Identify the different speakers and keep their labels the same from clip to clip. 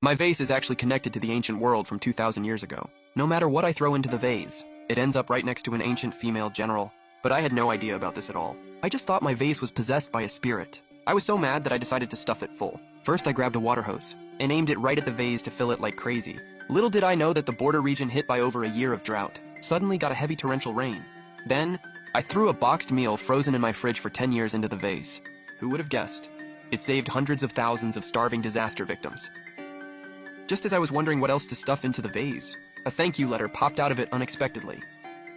Speaker 1: My vase is actually connected to the ancient world from 2,000 years ago. No matter what I throw into the vase, it ends up right next to an ancient female general. But I had no idea about this at all. I just thought my vase was possessed by a spirit. I was so mad that I decided to stuff it full. First, I grabbed a water hose and aimed it right at the vase to fill it like crazy. Little did I know that the border region hit by over a year of drought suddenly got a heavy torrential rain. Then, I threw a boxed meal frozen in my fridge for 10 years into the vase. Who would have guessed? It saved hundreds of thousands of starving disaster victims. Just as I was wondering what else to stuff into the vase, a thank you letter popped out of it unexpectedly.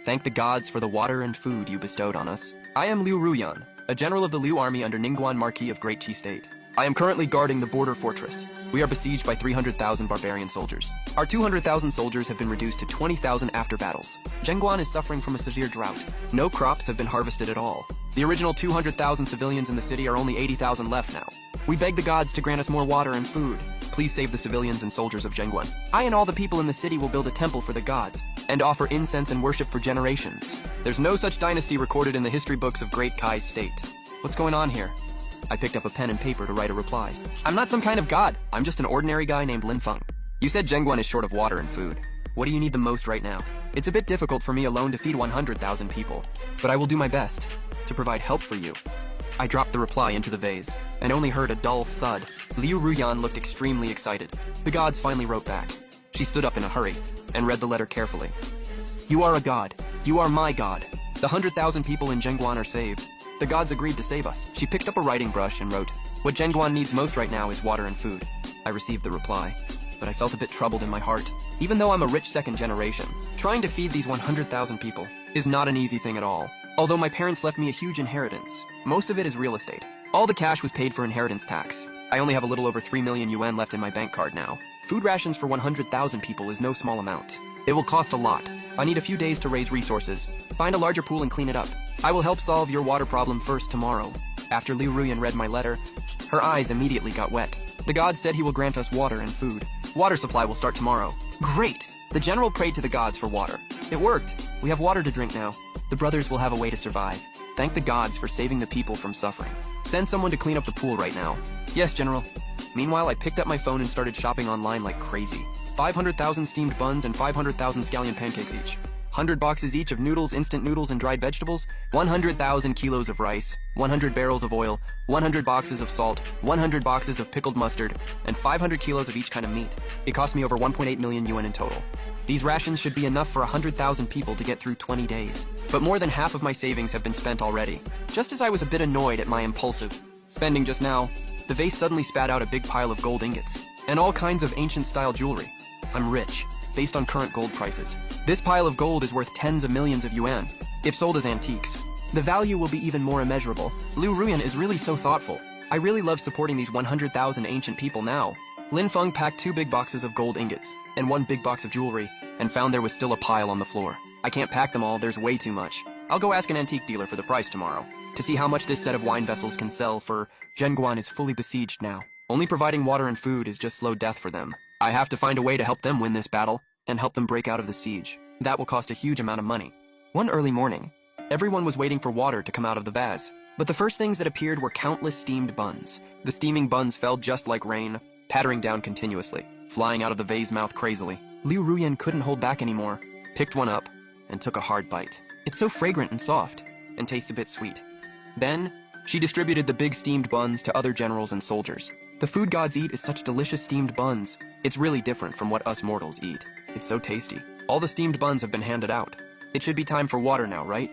Speaker 1: Thank the gods for the water and food you bestowed on us. I am Liu Ruyan, a general of the Liu army under Ningguan Marquis of Great Qi State. I am currently guarding the border fortress. We are besieged by 300,000 barbarian soldiers. Our 200,000 soldiers have been reduced to 20,000 after battles. Zhenguan is suffering from a severe drought. No crops have been harvested at all. The original 200,000 civilians in the city are only 80,000 left now. We beg the gods to grant us more water and food. Please save the civilians and soldiers of Zhenguan. I and all the people in the city will build a temple for the gods and offer incense and worship for generations. There's no such dynasty recorded in the history books of Great Kai's state. What's going on here? I picked up a pen and paper to write a reply. I'm not some kind of god. I'm just an ordinary guy named Lin Feng. You said Zhenguan is short of water and food. What do you need the most right now? It's a bit difficult for me alone to feed 100,000 people, but I will do my best to provide help for you. I dropped the reply into the vase and only heard a dull thud. Liu Ruyan looked extremely excited. The gods finally wrote back. She stood up in a hurry and read the letter carefully. You are a god. You are my god. The 100,000 people in Zhenguan are saved. The gods agreed to save us. She picked up a writing brush and wrote, what Zhenguan needs most right now is water and food. I received the reply, but I felt a bit troubled in my heart. Even though I'm a rich second generation, trying to feed these 100,000 people is not an easy thing at all. Although my parents left me a huge inheritance, most of it is real estate. All the cash was paid for inheritance tax. I only have a little over 3 million yuan left in my bank card now. Food rations for 100,000 people is no small amount. It will cost a lot. I need a few days to raise resources, find a larger pool and clean it up. I will help solve your water problem first tomorrow. After Liu Ruyan read my letter, her eyes immediately got wet. The god said he will grant us water and food. Water supply will start tomorrow. Great! The general prayed to the gods for water. It worked. We have water to drink now. The brothers will have a way to survive. Thank the gods for saving the people from suffering. Send someone to clean up the pool right now. Yes, General. Meanwhile, I picked up my phone and started shopping online like crazy. 500,000 steamed buns and 500,000 scallion pancakes each. 100 boxes each of noodles, instant noodles, and dried vegetables. 100,000 kilos of rice. 100 barrels of oil. 100 boxes of salt. 100 boxes of pickled mustard. And 500 kilos of each kind of meat. It cost me over 1.8 million yuan in total. These rations should be enough for 100,000 people to get through 20 days. But more than half of my savings have been spent already. Just as I was a bit annoyed at my impulsive spending just now, the vase suddenly spat out a big pile of gold ingots and all kinds of ancient-style jewelry. I'm rich, based on current gold prices. This pile of gold is worth tens of millions of yuan, if sold as antiques. The value will be even more immeasurable. Liu Ruyan is really so thoughtful. I really love supporting these 100,000 ancient people now. Lin Feng packed 2 big boxes of gold ingots and 1 big box of jewelry and found there was still a pile on the floor. I can't pack them all, there's way too much. I'll go ask an antique dealer for the price tomorrow to see how much this set of wine vessels can sell, for Zhenguan is fully besieged now. Only providing water and food is just slow death for them. I have to find a way to help them win this battle and help them break out of the siege. That will cost a huge amount of money. One early morning, everyone was waiting for water to come out of the vase, but the first things that appeared were countless steamed buns. The steaming buns fell just like rain, pattering down continuously, flying out of the vase mouth crazily. Liu Ruyan couldn't hold back anymore, picked one up, and took a hard bite. It's so fragrant and soft, and tastes a bit sweet. Then, she distributed the big steamed buns to other generals and soldiers. The food gods eat is such delicious steamed buns. It's really different from what us mortals eat. It's so tasty. All the steamed buns have been handed out. It should be time for water now, right?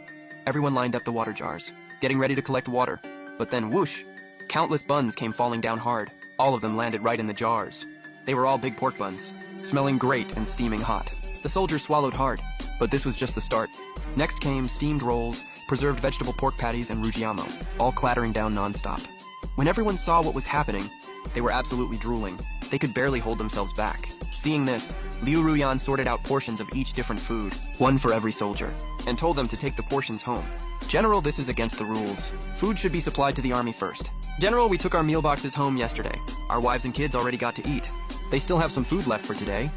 Speaker 1: Everyone lined up the water jars, getting ready to collect water. But then whoosh! Countless buns came falling down hard. All of them landed right in the jars. They were all big pork buns, smelling great and steaming hot. The soldiers swallowed hard, but this was just the start. Next came steamed rolls, preserved vegetable pork patties, and rujiamo, all clattering down non-stop. When everyone saw what was happening, they were absolutely drooling. They could barely hold themselves back. Seeing this, Liu Ruyan sorted out portions of each different food, one for every soldier, and told them to take the portions home. General, this is against the rules. Food should be supplied to the army first. General, we took our meal boxes home yesterday. Our wives and kids already got to eat. They still have some food left for today.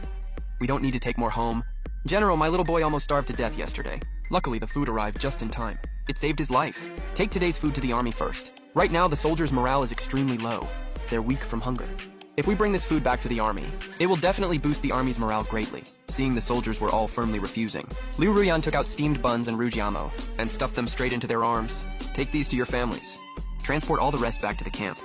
Speaker 1: We don't need to take more home. General, my little boy almost starved to death yesterday. Luckily, the food arrived just in time. It saved his life. Take today's food to the army first. Right now, the soldiers' morale is extremely low. They're weak from hunger. If we bring this food back to the army, it will definitely boost the army's morale greatly. Seeing the soldiers were all firmly refusing, Liu Ruyan took out steamed buns and rujiamo and stuffed them straight into their arms. Take these to your families. Transport all the rest back to the camp.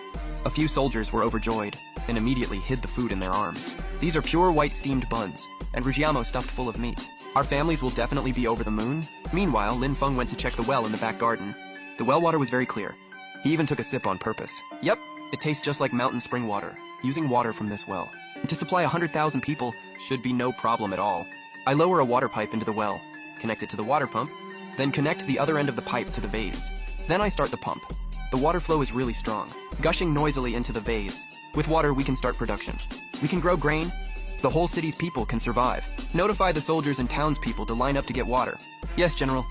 Speaker 1: A few soldiers were overjoyed and immediately hid the food in their arms. These are pure white steamed buns and rujiamo stuffed full of meat. Our families will definitely be over the moon. Meanwhile, Lin Feng went to check the well in the back garden. The well water was very clear. He even took a sip on purpose. Yep, it tastes just like mountain spring water. Using water from this well to supply 100,000 people should be no problem at all. I lower a water pipe into the well, connect it to the water pump, then connect the other end of the pipe to the vase. Then I start the pump. The water flow is really strong, gushing noisily into the vase. With water, we can start production. We can grow grain. The whole city's people can survive. Notify the soldiers and townspeople to line up to get water. Yes, General.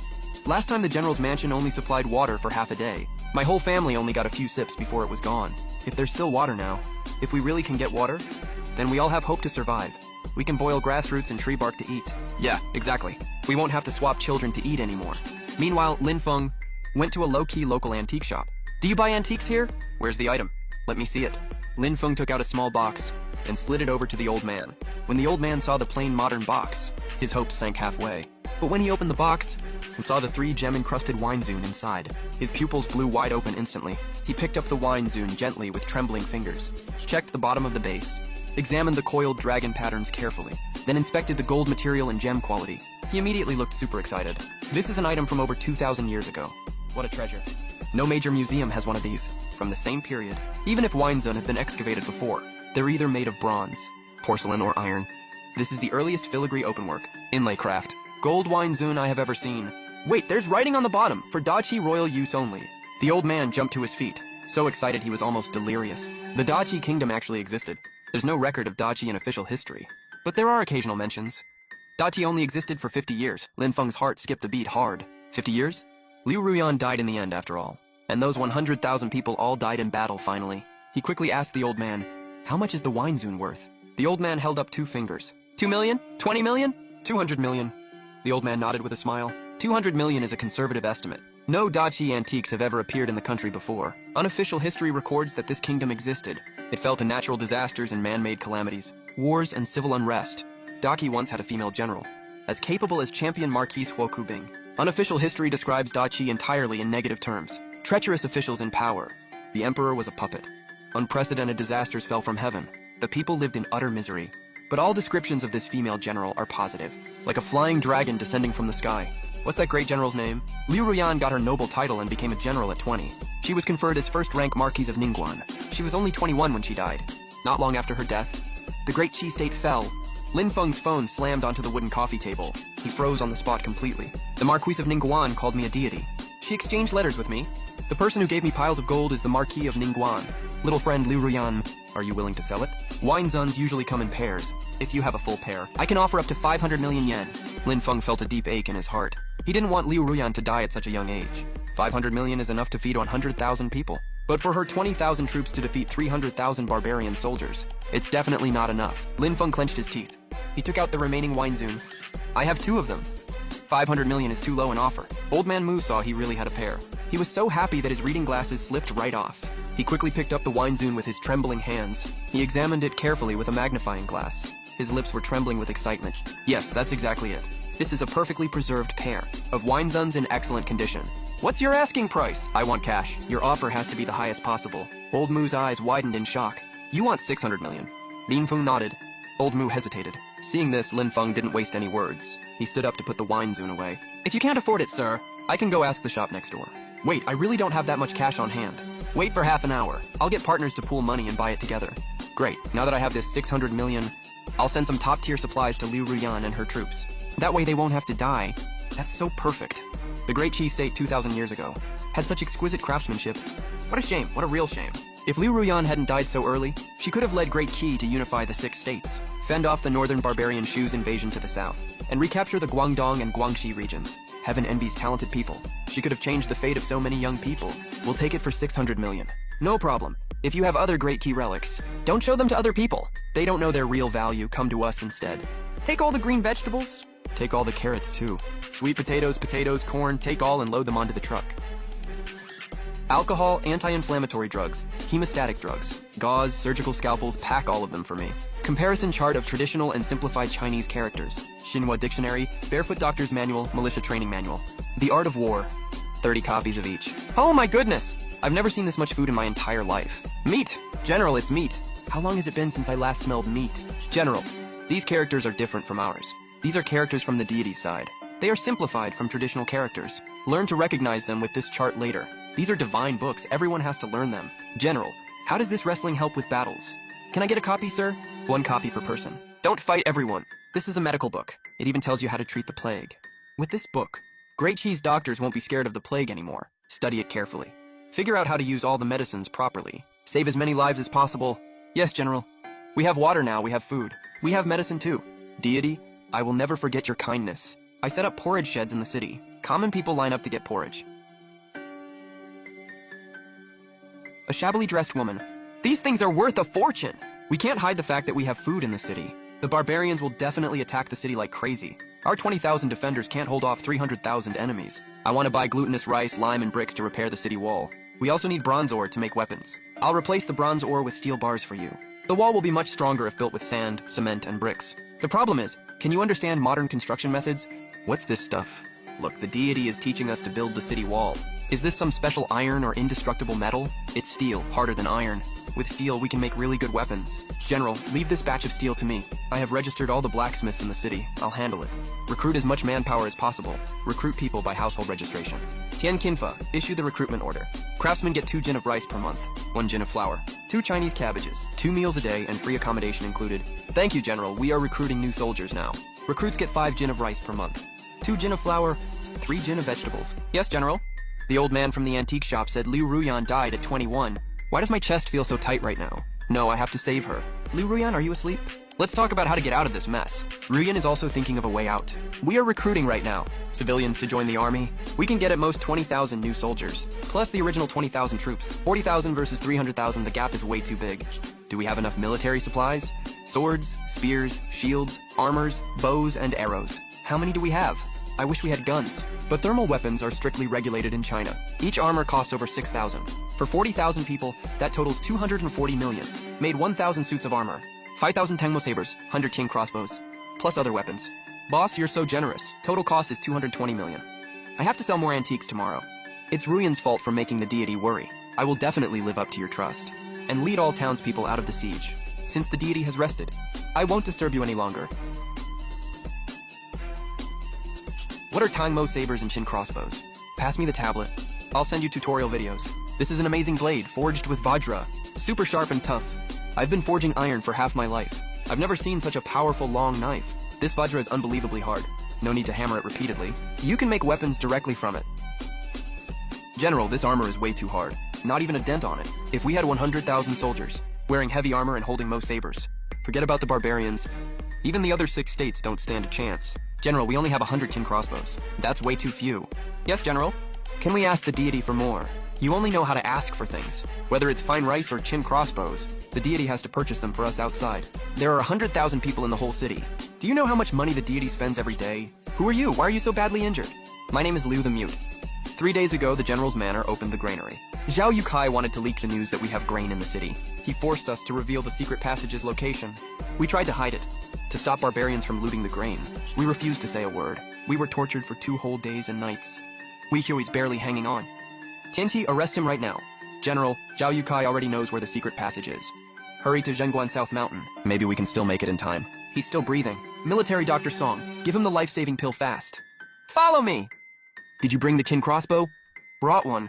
Speaker 1: Last time the General's mansion only supplied water for half a day. My whole family only got a few sips before it was gone. If there's still water now, if we really can get water, then we all have hope to survive. We can boil grass roots and tree bark to eat. Yeah, exactly. We won't have to swap children to eat anymore. Meanwhile, Lin Feng went to a low-key local antique shop. Do you buy antiques here? Where's the item? Let me see it. Lin Feng took out a small box and slid it over to the old man. When the old man saw the plain modern box, his hopes sank halfway. But when he opened the box and saw the 3 gem-encrusted wine zune inside, his pupils blew wide open instantly. He picked up the wine zune gently with trembling fingers, checked the bottom of the base, examined the coiled dragon patterns carefully, then inspected the gold material and gem quality. He immediately looked super excited. This is an item from over 2,000 years ago. What a treasure. No major museum has one of these from the same period. Even if wine zone have been excavated before, they're either made of bronze, porcelain, or iron. This is the earliest filigree openwork, inlay craft, gold wine zune I have ever seen. Wait, there's writing on the bottom, for Dachi royal use only. The old man jumped to his feet, so excited he was almost delirious. The Dachi kingdom actually existed. There's no record of Dachi in official history, but there are occasional mentions. Dachi only existed for 50 years. Lin Feng's heart skipped a beat hard. 50 years? Liu Ruyan died in the end after all, and those 100,000 people all died in battle finally. He quickly asked the old man, how much is the wine zune worth? The old man held up 2 fingers. 2 million? 20 million? 200 million. The old man nodded with a smile. 200 million is a conservative estimate. No Dachi antiques have ever appeared in the country before. Unofficial history records that this kingdom existed. It fell to natural disasters and man-made calamities, wars and civil unrest. Dachi once had a female general, as capable as champion Marquise Huo Kubing. Unofficial history describes Dachi entirely in negative terms. Treacherous officials in power. The emperor was a puppet. Unprecedented disasters fell from heaven. The people lived in utter misery. But all descriptions of this female general are positive, like a flying dragon descending from the sky. What's that great general's name? Liu Ruyan got her noble title and became a general at 20. She was conferred as first-rank Marquise of Ningguan. She was only 21 when she died. Not long after her death, the great Qi state fell. Lin Feng's phone slammed onto the wooden coffee table. He froze on the spot completely. The Marquise of Ningguan called me a deity. She exchanged letters with me. The person who gave me piles of gold is the Marquis of Ningguan. Little friend Liu Ruyan, are you willing to sell it? Wine zuns usually come in pairs. If you have a full pair, I can offer up to 500 million yen. Lin Feng felt a deep ache in his heart. He didn't want Liu Ruyan to die at such a young age. 500 million is enough to feed 100,000 people. But for her 20,000 troops to defeat 300,000 barbarian soldiers, it's definitely not enough. Lin Feng clenched his teeth. He took out the remaining wine zune. I have 2 of them. 500 million is too low an offer. Old man Mu saw he really had a pair. He was so happy that his reading glasses slipped right off. He quickly picked up the wine zune with his trembling hands. He examined it carefully with a magnifying glass. His lips were trembling with excitement. Yes, that's exactly it. This is a perfectly preserved pair of wine zuns in excellent condition. What's your asking price? I want cash. Your offer has to be the highest possible. Old Mu's eyes widened in shock. You want 600 million. Lin Feng nodded. Old Mu hesitated. Seeing this, Lin Feng didn't waste any words. He stood up to put the wine zune away. If you can't afford it, sir, I can go ask the shop next door. Wait, I really don't have that much cash on hand. Wait for half an hour. I'll get partners to pool money and buy it together. Great, now that I have this 600 million, I'll send some top-tier supplies to Liu Ruyan and her troops. That way they won't have to die. That's so perfect. The great Qi state 2,000 years ago had such exquisite craftsmanship. What a shame, what a real shame. If Liu Ruyan hadn't died so early, she could have led Great Qi to unify the 6 states, fend off the northern barbarian Shu's invasion to the south, and recapture the Guangdong and Guangxi regions. Heaven envies talented people. She could have changed the fate of so many young people. We'll take it for 600 million. No problem. If you have other Great Qi relics, don't show them to other people. They don't know their real value. Come to us instead. Take all the green vegetables. Take all the carrots too. Sweet potatoes, corn, take all and load them onto the truck. Alcohol, anti-inflammatory drugs, Hemostatic drugs, gauze, surgical scalpels, pack all of them for me. Comparison chart of traditional and simplified Chinese characters. Xinhua Dictionary, Barefoot Doctor's Manual, Militia Training Manual. The Art of War, 30 copies of each. Oh my goodness! I've never seen this much food in my entire life. Meat! General, it's meat. How long has it been since I last smelled meat? General, these characters are different from ours. These are characters from the deity's side. They are simplified from traditional characters. Learn to recognize them with this chart later. These are divine books, everyone has to learn them. General, how does this wrestling help with battles? Can I get a copy, sir? 1 copy per person. Don't fight everyone. This is a medical book. It even tells you how to treat the plague. With this book, Great Cheese doctors won't be scared of the plague anymore. Study it carefully. Figure out how to use all the medicines properly. Save as many lives as possible. Yes, General. We have water now, we have food. We have medicine too. Deity, I will never forget your kindness. I set up porridge sheds in the city. Common people line up to get porridge. A shabbily dressed woman. These things are worth a fortune! We can't hide the fact that we have food in the city. The barbarians will definitely attack the city like crazy. Our 20,000 defenders can't hold off 300,000 enemies. I want to buy glutinous rice, lime, and bricks to repair the city wall. We also need bronze ore to make weapons. I'll replace the bronze ore with steel bars for you. The wall will be much stronger if built with sand, cement, and bricks. The problem is, can you understand modern construction methods? What's this stuff? Look, the deity is teaching us to build the city wall. Is this some special iron or indestructible metal? It's steel, harder than iron. With steel, we can make really good weapons. General, leave this batch of steel to me. I have registered all the blacksmiths in the city. I'll handle it. Recruit as much manpower as possible. Recruit people by household registration. Tian Kinfa, issue the recruitment order. Craftsmen get 2 jin of rice per month, 1 jin of flour, 2 Chinese cabbages, 2 meals a day, and free accommodation included. Thank you, General. We are recruiting new soldiers now. Recruits get 5 jin of rice per month, 2 jin of flour, 3 jin of vegetables. Yes, General. The old man from the antique shop said Liu Ruyan died at 21. Why does my chest feel so tight right now? No, I have to save her. Liu Ruyan, are you asleep? Let's talk about how to get out of this mess. Ruyan is also thinking of a way out. We are recruiting right now. Civilians to join the army. We can get at most 20,000 new soldiers, plus the original 20,000 troops. 40,000 versus 300,000, the gap is way too big. Do we have enough military supplies? Swords, spears, shields, armors, bows, and arrows. How many do we have? I wish we had guns. But thermal weapons are strictly regulated in China. Each armor costs over 6,000. For 40,000 people, that totals 240 million. Made 1,000 suits of armor. 5,000 Tengmo sabers, 100 king crossbows, plus other weapons. Boss, you're so generous. Total cost is 220 million. I have to sell more antiques tomorrow. It's Ruyan's fault for making the deity worry. I will definitely live up to your trust. And lead all townspeople out of the siege. Since the deity has rested, I won't disturb you any longer. What are Tangmo sabers and Chin crossbows? Pass me the tablet. I'll send you tutorial videos. This is an amazing blade, forged with Vajra. Super sharp and tough. I've been forging iron for half my life. I've never seen such a powerful long knife. This Vajra is unbelievably hard. No need to hammer it repeatedly. You can make weapons directly from it. General, this armor is way too hard. Not even a dent on it. If we had 100,000 soldiers, wearing heavy armor and holding Mo sabers, forget about the barbarians. Even the other 6 states don't stand a chance. General, we only have 100 tin crossbows. That's way too few. Yes, General? Can we ask the deity for more? You only know how to ask for things. Whether it's fine rice or chin crossbows, the deity has to purchase them for us outside. There are 100,000 people in the whole city. Do you know how much money the deity spends every day? Who are you? Why are you so badly injured? My name is Liu the Mute. 3 days ago, the General's manor opened the granary. Zhao Yukai wanted to leak the news that we have grain in the city. He forced us to reveal the secret passage's location. We tried to hide it, to stop barbarians from looting the grain. We refused to say a word. We were tortured for 2 whole days and nights. Wei Hui's barely hanging on. Tianqi, arrest him right now. General, Zhao Yukai already knows where the secret passage is. Hurry to Zhengguan South Mountain. Maybe we can still make it in time. He's still breathing. Military Dr. Song, give him the life-saving pill fast. Follow me! Did you bring the kin crossbow? Brought one.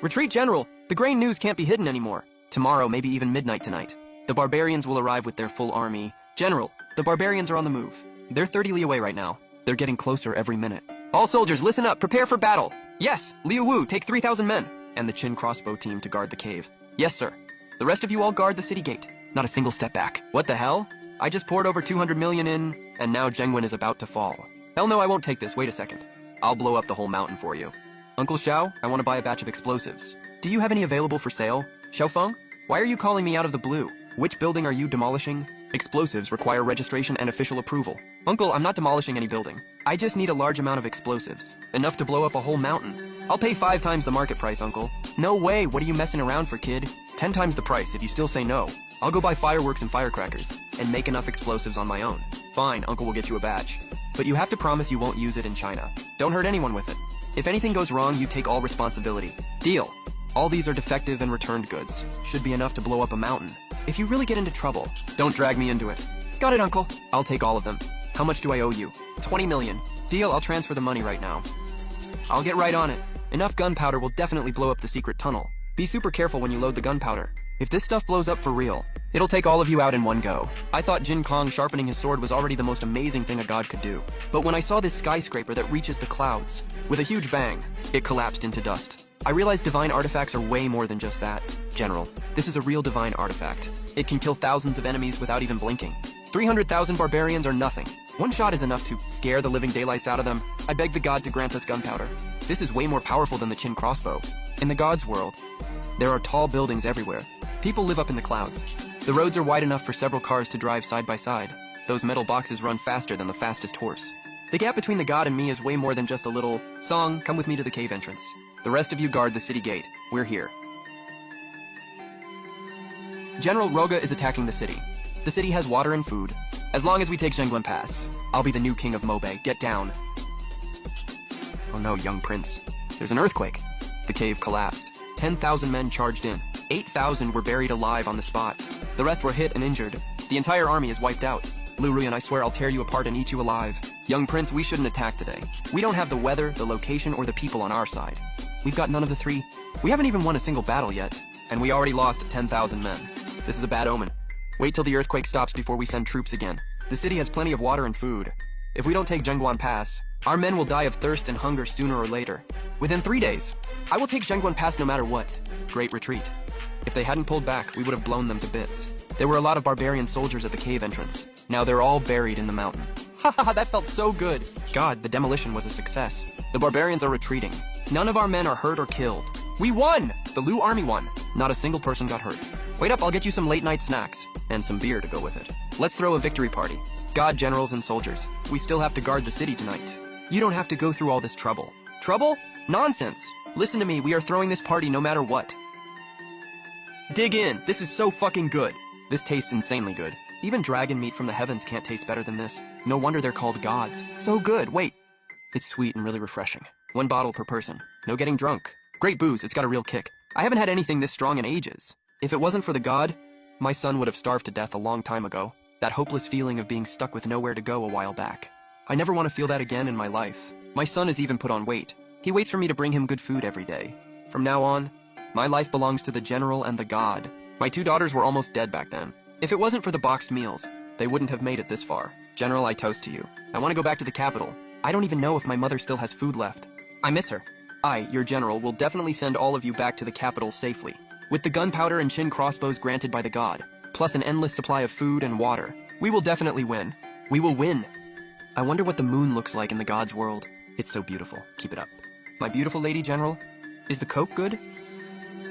Speaker 1: Retreat, General. The grain news can't be hidden anymore. Tomorrow, maybe even midnight tonight. The barbarians will arrive with their full army. General, the barbarians are on the move. They're 30 li away right now. They're getting closer every minute. All soldiers, listen up. Prepare for battle. Yes, Liu Wu, take 3,000 men. And the Qin crossbow team to guard the cave. Yes, sir. The rest of you all guard the city gate. Not a single step back. What the hell? I just poured over 200 million in, and now Zhengwen is about to fall. Hell no, I won't take this. Wait a second. I'll blow up the whole mountain for you. Uncle Xiao, I want to buy a batch of explosives. Do you have any available for sale? Xiaofeng, why are you calling me out of the blue? Which building are you demolishing? Explosives require registration and official approval. Uncle, I'm not demolishing any building. I just need a large amount of explosives. Enough to blow up a whole mountain. I'll pay 5 times the market price, Uncle. No way, what are you messing around for, kid? 10 times the price if you still say no. I'll go buy fireworks and firecrackers, and make enough explosives on my own. Fine, Uncle will get you a batch. But you have to promise you won't use it in China. Don't hurt anyone with it. If anything goes wrong, you take all responsibility. Deal. All these are defective and returned goods. Should be enough to blow up a mountain. If you really get into trouble, don't drag me into it. Got it, Uncle. I'll take all of them. How much do I owe you? 20 million. Deal, I'll transfer the money right now. I'll get right on it. Enough gunpowder will definitely blow up the secret tunnel. Be super careful when you load the gunpowder. If this stuff blows up for real, it'll take all of you out in one go. I thought Jin Kong sharpening his sword was already the most amazing thing a god could do. But when I saw this skyscraper that reaches the clouds, with a huge bang, it collapsed into dust. I realized divine artifacts are way more than just that. General, this is a real divine artifact. It can kill thousands of enemies without even blinking. 300,000 barbarians are nothing. One shot is enough to scare the living daylights out of them. I beg the god to grant us gunpowder. This is way more powerful than the Qin crossbow. In the god's world, there are tall buildings everywhere. People live up in the clouds. The roads are wide enough for several cars to drive side by side. Those metal boxes run faster than the fastest horse. The gap between the god and me is way more than just a little song, come with me to the cave entrance. The rest of you guard the city gate. We're here. General Roga is attacking the city. The city has water and food. As long as we take Zhenguan Pass, I'll be the new king of Mobe. Get down. Oh no, young prince. There's an earthquake. The cave collapsed. 10,000 men charged in. 8,000 were buried alive on the spot. The rest were hit and injured. The entire army is wiped out. Lu Ruyan, I swear I'll tear you apart and eat you alive. Young prince, we shouldn't attack today. We don't have the weather, the location, or the people on our side. We've got none of the three. We haven't even won a single battle yet. And we already lost 10,000 men. This is a bad omen. Wait till the earthquake stops before we send troops again. The city has plenty of water and food. If we don't take Zhenguan Pass, our men will die of thirst and hunger sooner or later. Within 3 days, I will take Zhenguan Pass no matter what. Great retreat. If they hadn't pulled back, we would have blown them to bits. There were a lot of barbarian soldiers at the cave entrance. Now they're all buried in the mountain. Haha, that felt so good. God, the demolition was a success. The barbarians are retreating. None of our men are hurt or killed. We won! The Lu army won. Not a single person got hurt. Wait up, I'll get you some late-night snacks. And some beer to go with it. Let's throw a victory party. God, generals, and soldiers. We still have to guard the city tonight. You don't have to go through all this trouble. Trouble? Nonsense. Listen to me, we are throwing this party no matter what. Dig in. This is so fucking good. This tastes insanely good. Even dragon meat from the heavens can't taste better than this. No wonder they're called gods. So good. Wait. It's sweet and really refreshing. 1 bottle per person. No getting drunk. Great booze. It's got a real kick. I haven't had anything this strong in ages. If it wasn't for the god, my son would have starved to death a long time ago. That hopeless feeling of being stuck with nowhere to go a while back. I never want to feel that again in my life. My son has even put on weight. He waits for me to bring him good food every day. From now on, my life belongs to the general and the god. My 2 daughters were almost dead back then. If it wasn't for the boxed meals, they wouldn't have made it this far. General, I toast to you. I want to go back to the capital. I don't even know if my mother still has food left. I miss her. I, your general, will definitely send all of you back to the capital safely. With the gunpowder and Qin crossbows granted by the god, plus an endless supply of food and water, we will definitely win. We will win. I wonder what the moon looks like in the god's world. It's so beautiful. Keep it up. My beautiful lady general, is the Coke good?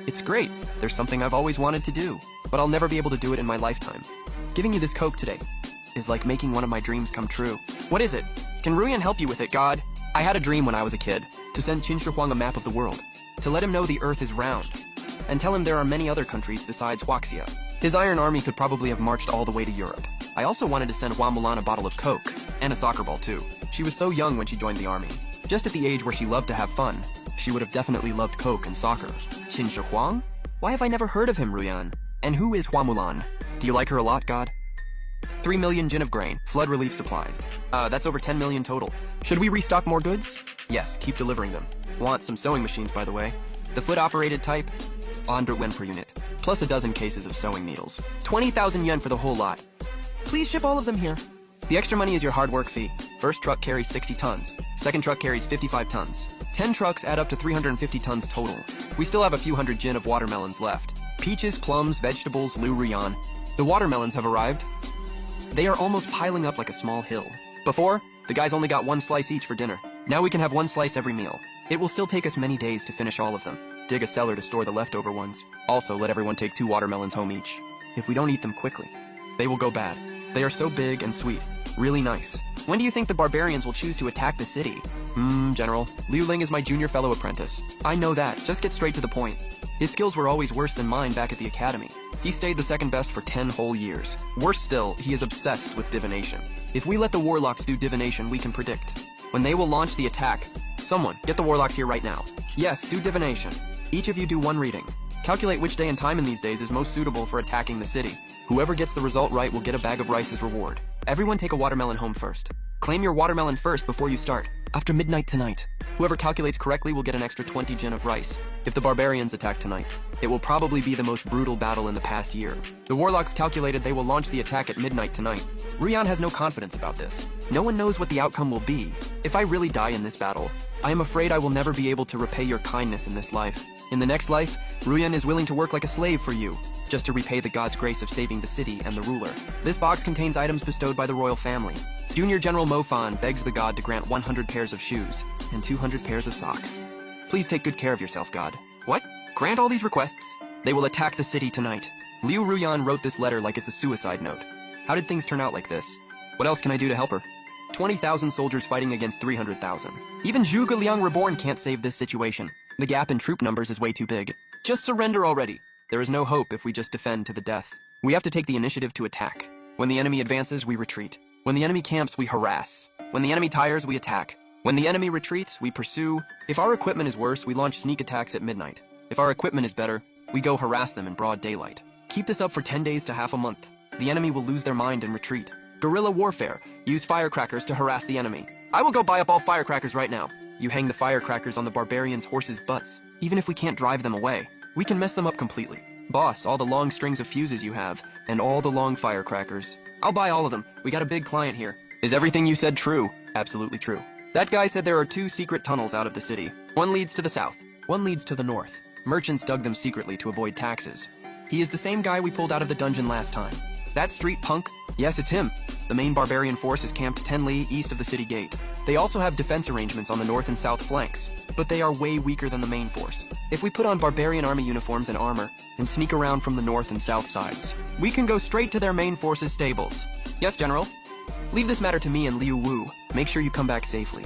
Speaker 1: It's great. There's something I've always wanted to do, but I'll never be able to do it in my lifetime. Giving you this Coke today is like making one of my dreams come true. What is it? Can Ruyan help you with it, God? I had a dream when I was a kid, to send Qin Shi Huang a map of the world, to let him know the earth is round, and tell him there are many other countries besides Huaxia. His iron army could probably have marched all the way to Europe. I also wanted to send Hua Mulan a bottle of Coke, and a soccer ball too. She was so young when she joined the army. Just at the age where she loved to have fun, she would have definitely loved Coke and soccer. Qin Shi Huang? Why have I never heard of him, Ruyan? And who is Hua Mulan? Do you like her a lot, God? 3 million jin of grain, flood relief supplies. That's over 10 million total. Should we restock more goods? Yes, keep delivering them. Want some sewing machines, by the way. The foot-operated type, 100 yen per unit, plus a dozen cases of sewing needles. 20,000 yen for the whole lot. Please ship all of them here. The extra money is your hard work fee. First truck carries 60 tons. Second truck carries 55 tons. 10 trucks add up to 350 tons total. We still have a few hundred jin of watermelons left. Peaches, plums, vegetables, Lu Ruyan. The watermelons have arrived. They are almost piling up like a small hill. Before, the guys only got 1 slice each for dinner. Now we can have 1 slice every meal. It will still take us many days to finish all of them. Dig a cellar to store the leftover ones. Also, let everyone take 2 watermelons home each. If we don't eat them quickly, they will go bad. They are so big and sweet. Really nice. When do you think the barbarians will choose to attack the city? General. Liu Ling is my junior fellow apprentice. I know that, just get straight to the point. His skills were always worse than mine back at the academy. He stayed the second best for 10 whole years. Worse still, he is obsessed with divination. If we let the warlocks do divination, we can predict when they will launch the attack. Someone, get the warlocks here right now. Yes, do divination. Each of you do one reading. Calculate which day and time in these days is most suitable for attacking the city. Whoever gets the result right will get a bag of rice as reward. Everyone take a watermelon home first. Claim your watermelon first before you start. After midnight tonight. Whoever calculates correctly will get an extra 20 jin of rice. If the barbarians attack tonight, it will probably be the most brutal battle in the past year. The warlocks calculated they will launch the attack at midnight tonight. Ruyan has no confidence about this. No one knows what the outcome will be. If I really die in this battle, I am afraid I will never be able to repay your kindness in this life. In the next life, Ruyan is willing to work like a slave for you, just to repay the god's grace of saving the city and the ruler. This box contains items bestowed by the royal family. Junior General Mofan begs the god to grant 100 pairs of shoes and 200 pairs of socks. Please take good care of yourself, god. What? Grant all these requests? They will attack the city tonight. Liu Ruyan wrote this letter like it's a suicide note. How did things turn out like this? What else can I do to help her? 20,000 soldiers fighting against 300,000. Even Zhuge Liang Reborn can't save this situation. The gap in troop numbers is way too big. Just surrender already. There is no hope if we just defend to the death. We have to take the initiative to attack. When the enemy advances, we retreat. When the enemy camps, we harass. When the enemy tires, we attack. When the enemy retreats, we pursue. If our equipment is worse, we launch sneak attacks at midnight. If our equipment is better, we go harass them in broad daylight. Keep this up for 10 days to half a month. The enemy will lose their mind and retreat. Guerrilla warfare. Use firecrackers to harass the enemy. I will go buy up all firecrackers right now. You hang the firecrackers on the barbarians' horses' butts. Even if we can't drive them away, we can mess them up completely. Boss, all the long strings of fuses you have, and all the long firecrackers. I'll buy all of them. We got a big client here. Is everything you said true? Absolutely true. That guy said there are 2 secret tunnels out of the city. One leads to the south, one leads to the north. Merchants dug them secretly to avoid taxes. He is the same guy we pulled out of the dungeon last time. That street punk? Yes, it's him. The main barbarian force is camped 10 li east of the city gate. They also have defense arrangements on the north and south flanks, but they are way weaker than the main force. If we put on barbarian army uniforms and armor, and sneak around from the north and south sides, we can go straight to their main force's stables. Yes, General? Leave this matter to me and Liu Wu. Make sure you come back safely.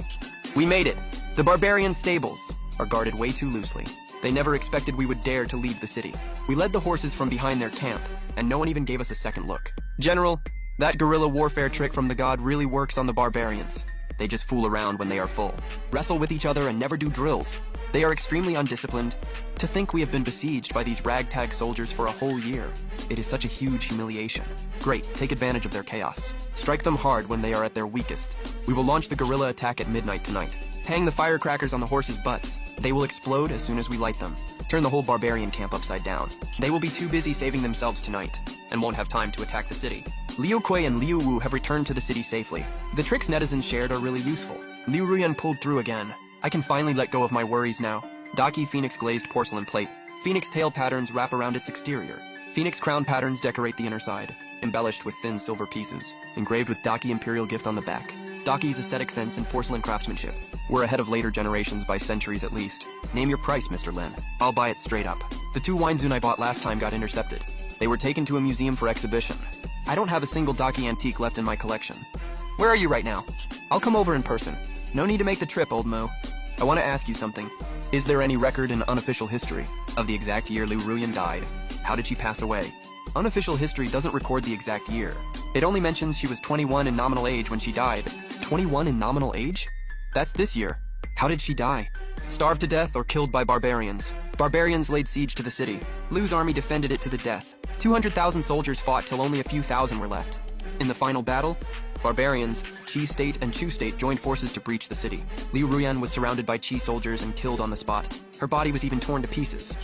Speaker 1: We made it. The barbarian stables are guarded way too loosely. They never expected we would dare to leave the city. We led the horses from behind their camp, and no one even gave us a second look. General, that guerrilla warfare trick from the god really works on the barbarians. They just fool around when they are full, wrestle with each other and never do drills. They are extremely undisciplined. To think we have been besieged by these ragtag soldiers for a whole year. It is such a huge humiliation. Great, take advantage of their chaos. Strike them hard when they are at their weakest. We will launch the guerrilla attack at midnight tonight. Hang the firecrackers on the horses' butts. They will explode as soon as we light them. Turn the whole barbarian camp upside down. They will be too busy saving themselves tonight, and won't have time to attack the city. Liu Kui and Liu Wu have returned to the city safely. The tricks netizens shared are really useful. Liu Ruyan pulled through again. I can finally let go of my worries now. Daki Phoenix glazed porcelain plate. Phoenix tail patterns wrap around its exterior. Phoenix crown patterns decorate the inner side, embellished with thin silver pieces, engraved with Daki Imperial Gift on the back. Daki's aesthetic sense and porcelain craftsmanship. We're ahead of later generations by centuries at least. Name your price, Mr. Lin. I'll buy it straight up. The 2 Winezun I bought last time got intercepted. They were taken to a museum for exhibition. I don't have a single Daki antique left in my collection. Where are you right now? I'll come over in person. No need to make the trip, old Mo. I want to ask you something. Is there any record in unofficial history of the exact year Liu Ruyan died? How did she pass away? Unofficial history doesn't record the exact year. It only mentions she was 21 in nominal age when she died. 21 in nominal age? That's this year. How did she die? Starved to death or killed by barbarians? Barbarians laid siege to the city. Liu's army defended it to the death. 200,000 soldiers fought till only a few thousand were left. In the final battle, barbarians, Qi State and Chu State joined forces to breach the city. Liu Ruyan was surrounded by Qi soldiers and killed on the spot. Her body was even torn to pieces.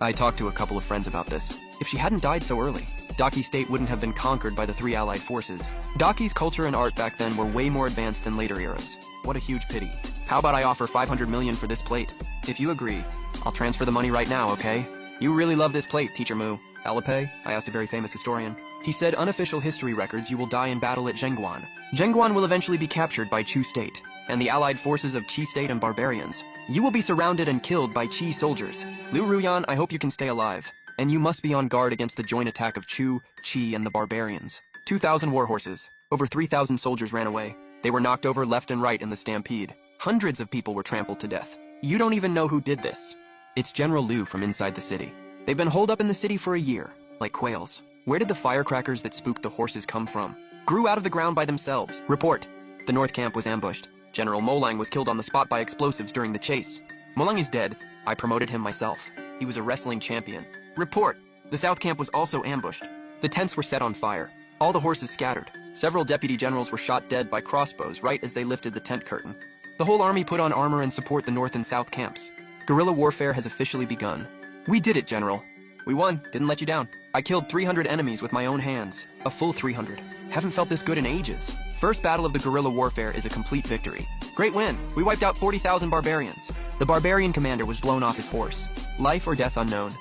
Speaker 1: I talked to a couple of friends about this. If she hadn't died so early, Daki State wouldn't have been conquered by the 3 allied forces. Daki's culture and art back then were way more advanced than later eras. What a huge pity. How about I offer 500 million for this plate? If you agree, I'll transfer the money right now, okay? You really love this plate, Teacher Mu. Alipay? I asked a very famous historian. He said unofficial history records you will die in battle at Zhengguan. Zhengguan will eventually be captured by Chu State and the allied forces of Qi State and barbarians. You will be surrounded and killed by Qi soldiers. Liu Ruyan, I hope you can stay alive. And you must be on guard against the joint attack of Chu, Qi, and the barbarians. 2,000 war horses. Over 3,000 soldiers ran away. They were knocked over left and right in the stampede. Hundreds of people were trampled to death. You don't even know who did this. It's General Liu from inside the city. They've been holed up in the city for a year, like quails. Where did the firecrackers that spooked the horses come from? Grew out of the ground by themselves. Report. The North Camp was ambushed. General Molang was killed on the spot by explosives during the chase. Molang is dead. I promoted him myself. He was a wrestling champion. Report. The South Camp was also ambushed. The tents were set on fire. All the horses scattered. Several deputy generals were shot dead by crossbows right as they lifted the tent curtain. The whole army put on armor and support the North and South camps. Guerrilla warfare has officially begun. We did it, General. We won. Didn't let you down. I killed 300 enemies with my own hands. A full 300. Haven't felt this good in ages. First battle of the guerrilla warfare is a complete victory. Great win. We wiped out 40,000 barbarians. The barbarian commander was blown off his horse. Life or death unknown.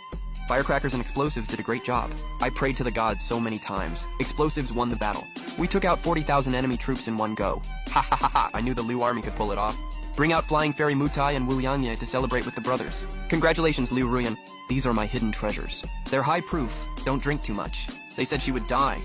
Speaker 1: Firecrackers and explosives did a great job. I prayed to the gods so many times. Explosives won the battle. We took out 40,000 enemy troops in one go. Ha ha ha ha, I knew the Liu army could pull it off. Bring out Flying Fairy Mutai and Wu Liangye to celebrate with the brothers. Congratulations, Liu Ruyan. These are my hidden treasures. They're high proof. Don't drink too much. They said she would die.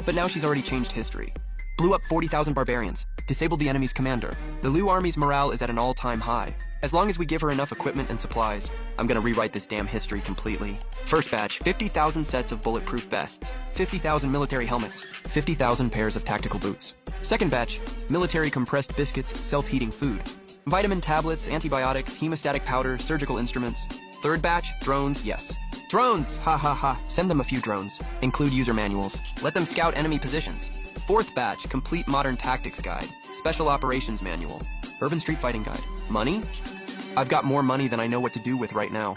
Speaker 1: But now she's already changed history. Blew up 40,000 barbarians. Disabled the enemy's commander. The Liu army's morale is at an all-time high. As long as we give her enough equipment and supplies, I'm gonna rewrite this damn history completely. First batch, 50,000 sets of bulletproof vests, 50,000 military helmets, 50,000 pairs of tactical boots. Second batch, military compressed biscuits, self-heating food, vitamin tablets, antibiotics, hemostatic powder, surgical instruments. Third batch, drones, yes. Drones! Ha ha ha. Send them a few drones. Include user manuals. Let them scout enemy positions. Fourth batch, complete modern tactics guide, special operations manual, urban street fighting guide. Money? I've got more money than I know what to do with right now.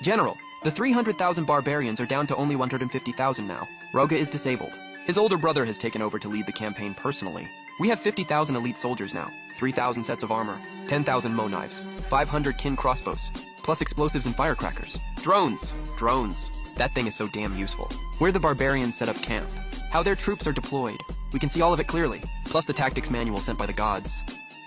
Speaker 1: General, the 300,000 barbarians are down to only 150,000 now. Roga is disabled. His older brother has taken over to lead the campaign personally. We have 50,000 elite soldiers now, 3,000 sets of armor, 10,000 Mo knives, 500 kin crossbows, plus explosives and firecrackers. Drones! Drones. That thing is so damn useful. Where the barbarians set up camp, how their troops are deployed. We can see all of it clearly, plus the tactics manual sent by the gods.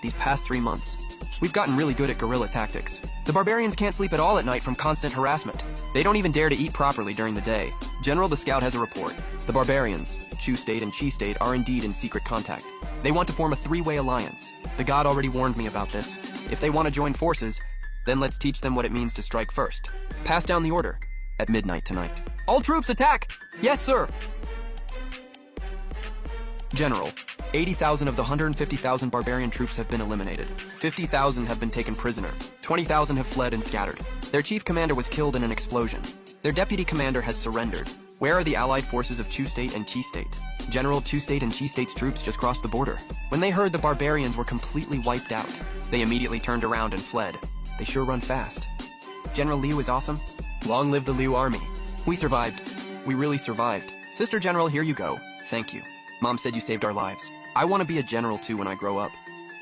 Speaker 1: These past 3 months, we've gotten really good at guerrilla tactics. The barbarians can't sleep at all at night from constant harassment. They don't even dare to eat properly during the day. General, the scout has a report. The barbarians, Chu State and Chi State, are indeed in secret contact. They want to form a 3-way alliance. The god already warned me about this. If they want to join forces, then let's teach them what it means to strike first. Pass down the order. At midnight tonight. All troops attack! Yes, sir! General, 80,000 of the 150,000 barbarian troops have been eliminated. 50,000 have been taken prisoner. 20,000 have fled and scattered. Their chief commander was killed in an explosion. Their deputy commander has surrendered. Where are the allied forces of Chu State and Chi State? General, Chu State and Chi State's troops just crossed the border. When they heard the barbarians were completely wiped out, they immediately turned around and fled. They sure run fast. General Liu is awesome. Long live the Liu army. We survived. We really survived. Sister General, here you go. Thank you. Mom said you saved our lives. I want to be a general too when I grow up.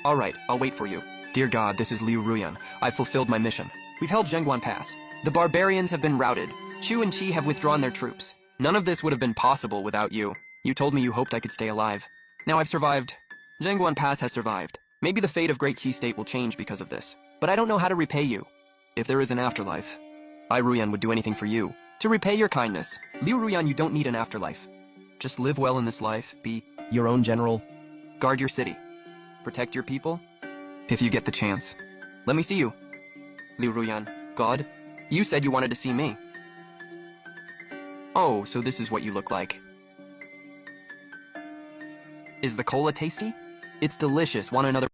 Speaker 1: All right, I'll wait for you. Dear God, this is Liu Ruyan. I've fulfilled my mission. We've held Zhengguan Pass. The barbarians have been routed. Chu and Chi have withdrawn their troops. None of this would have been possible without you. You told me you hoped I could stay alive. Now I've survived. Zhengguan Pass has survived. Maybe the fate of Great Chi State will change because of this. But I don't know how to repay you. If there is an afterlife, I, Ruyan, would do anything for you. To repay your kindness. Liu Ruyan, you don't need an afterlife. Just live well in this life, be your own general, guard your city, protect your people, if you get the chance. Let me see you. Liu Ruyan, God, you said you wanted to see me. Oh, so this is what you look like. Is the cola tasty? It's delicious. Want another?